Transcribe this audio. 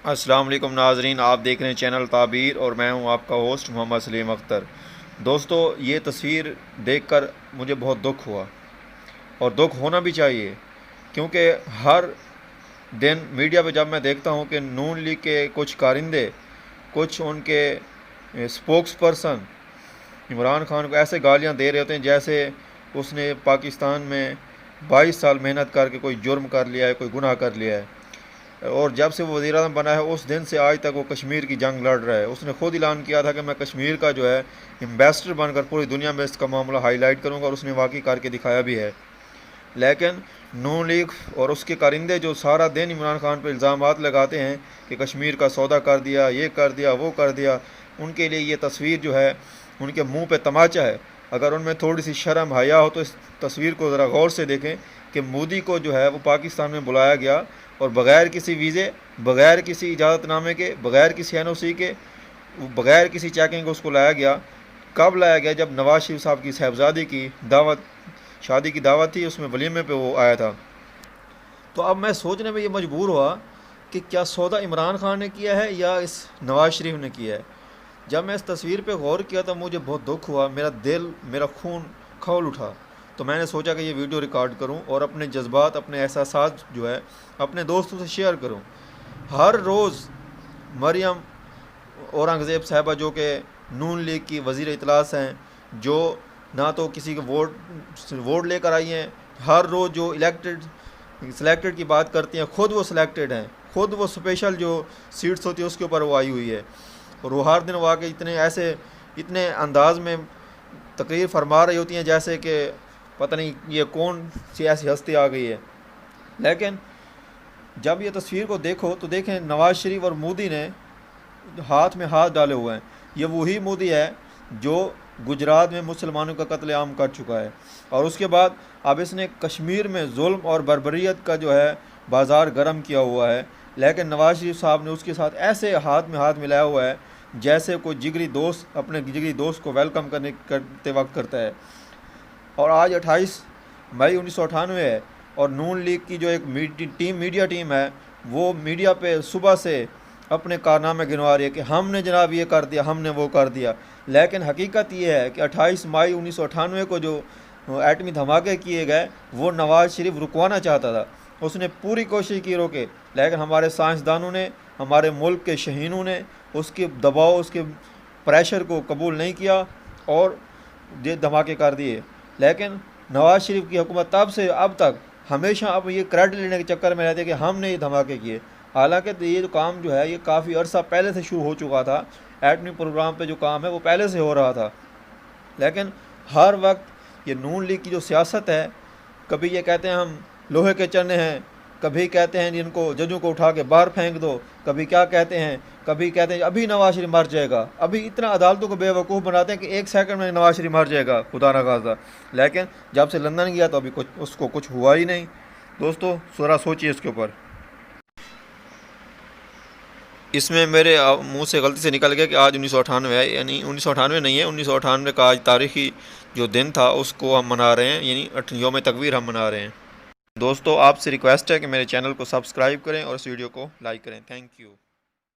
السلام علیکم ناظرین، آپ دیکھ رہے ہیں چینل تعبیر اور میں ہوں آپ کا ہوسٹ محمد سلیم اختر۔ دوستو، یہ تصویر دیکھ کر مجھے بہت دکھ ہوا، اور دکھ ہونا بھی چاہیے، کیونکہ ہر دن میڈیا پہ جب میں دیکھتا ہوں کہ نون لیگ کے کچھ کارندے، کچھ ان کے سپوکس پرسن عمران خان کو ایسے گالیاں دے رہے ہوتے ہیں جیسے اس نے پاکستان میں 22 سال محنت کر کے کوئی جرم کر لیا ہے، کوئی گناہ کر لیا ہے، اور جب سے وہ وزیر اعظم بنا ہے اس دن سے آج تک وہ کشمیر کی جنگ لڑ رہا ہے۔ اس نے خود اعلان کیا تھا کہ میں کشمیر کا جو ہے ایمبیسڈر بن کر پوری دنیا میں اس کا معاملہ ہائی لائٹ کروں گا، اور اس نے واقعی کر کے دکھایا بھی ہے۔ لیکن نون لیگ اور اس کے کارندے جو سارا دن عمران خان پہ الزامات لگاتے ہیں کہ کشمیر کا سودا کر دیا، یہ کر دیا، وہ کر دیا، ان کے لیے یہ تصویر جو ہے ان کے منہ پہ تماچا ہے۔ اگر ان میں تھوڑی سی شرم حیا ہو تو اس تصویر کو ذرا غور سے دیکھیں کہ مودی کو جو ہے وہ پاکستان میں بلایا گیا، اور بغیر کسی ویزے، بغیر کسی اجازت نامے کے، بغیر کسی این او سی کے، بغیر کسی چیکنگ اس کو لایا گیا۔ کب لایا گیا؟ جب نواز شریف صاحب کی صاحبزادی کی دعوت، شادی کی دعوت تھی، اس میں ولیمے پہ وہ آیا تھا۔ تو اب میں سوچنے میں یہ مجبور ہوا کہ کیا سودا عمران خان نے کیا ہے یا اس نواز شریف نے کیا ہے۔ جب میں اس تصویر پہ غور کیا تو مجھے بہت دکھ ہوا، میرا دل، میرا خون کھول اٹھا۔ تو میں نے سوچا کہ یہ ویڈیو ریکارڈ کروں اور اپنے جذبات، اپنے احساسات جو ہے اپنے دوستوں سے شیئر کروں۔ ہر روز مریم اورنگزیب صاحبہ جو کہ نون لیگ کی وزیر اطلاعات ہیں، جو نہ تو کسی کے ووٹ لے کر آئی ہیں، ہر روز جو سلیکٹڈ کی بات کرتی ہیں، خود وہ سلیکٹڈ ہیں، خود وہ اسپیشل جو سیٹس ہوتی ہیں اس کے اوپر وہ آئی ہوئی ہے، اور وہ ہر دن وہ آ کے اتنے انداز میں تقریر فرما رہی ہوتی ہیں جیسے کہ پتہ نہیں یہ کون سی ایسی ہستی آ گئی ہے۔ لیکن جب یہ تصویر کو دیکھو تو دیکھیں نواز شریف اور مودی نے ہاتھ میں ہاتھ ڈالے ہوئے ہیں۔ یہ وہی مودی ہے جو گجرات میں مسلمانوں کا قتل عام کر چکا ہے، اور اس کے بعد اب اس نے کشمیر میں ظلم اور بربریت کا جو ہے بازار گرم کیا ہوا ہے۔ لیکن نواز شریف صاحب نے اس کے ساتھ ایسے ہاتھ میں ہاتھ ملایا ہوا ہے جیسے کوئی جگری دوست اپنے جگری دوست کو ویلکم کرتے وقت کرتا ہے۔ اور آج 28 مئی 1998 ہے، اور نون لیگ کی جو ایک میڈیا ٹیم ہے وہ میڈیا پہ صبح سے اپنے کارنامے گنوا رہی ہے کہ ہم نے جناب یہ کر دیا، ہم نے وہ کر دیا۔ لیکن حقیقت یہ ہے کہ 28 مئی 1998 کو جو ایٹمی دھماکے کیے گئے وہ نواز شریف رکوانا چاہتا تھا، اس نے پوری کوشش کی روکے، لیکن ہمارے سائنسدانوں نے، ہمارے ملک کے شہینوں نے اس کے دباؤ، اس کے پریشر کو قبول نہیں کیا اور یہ دھماکے کر دیے۔ لیکن نواز شریف کی حکومت تب سے اب تک ہمیشہ اب یہ کریڈٹ لینے کے چکر میں رہتے ہیں کہ ہم نے یہ دھماکے کیے، حالانکہ یہ جو کام جو ہے یہ کافی عرصہ پہلے سے شروع ہو چکا تھا۔ ایٹمی پروگرام پہ جو کام ہے وہ پہلے سے ہو رہا تھا، لیکن ہر وقت یہ نون لیگ کی جو سیاست ہے، کبھی یہ کہتے ہیں ہم لوہے کے چنے ہیں، کبھی کہتے ہیں جن کو ججوں کو اٹھا کے باہر پھینک دو، کبھی کیا کہتے ہیں، کبھی کہتے ہیں ابھی نواز شریف مر جائے گا، ابھی اتنا عدالتوں کو بے وقوف بناتے ہیں کہ 1 سیکنڈ میں نواز شریف مر جائے گا خدا نہ خواستہ۔ لیکن جب سے لندن گیا تو ابھی اس کو کچھ ہوا ہی نہیں۔ دوستو ذرا سوچیے اس کے اوپر۔ اس میں میرے منہ سے غلطی سے نکل گیا کہ آج 1998 ہے، یعنی 1998 نہیں ہے، 1998 کا آج تاریخی جو دن تھا اس کو ہم منا رہے ہیں، یعنی یوم تکبیر ہم منا رہے ہیں۔ دوستو آپ سے ریکویسٹ ہے کہ میرے چینل کو سبسکرائب کریں اور اس ویڈیو کو لائک کریں۔ Thank you.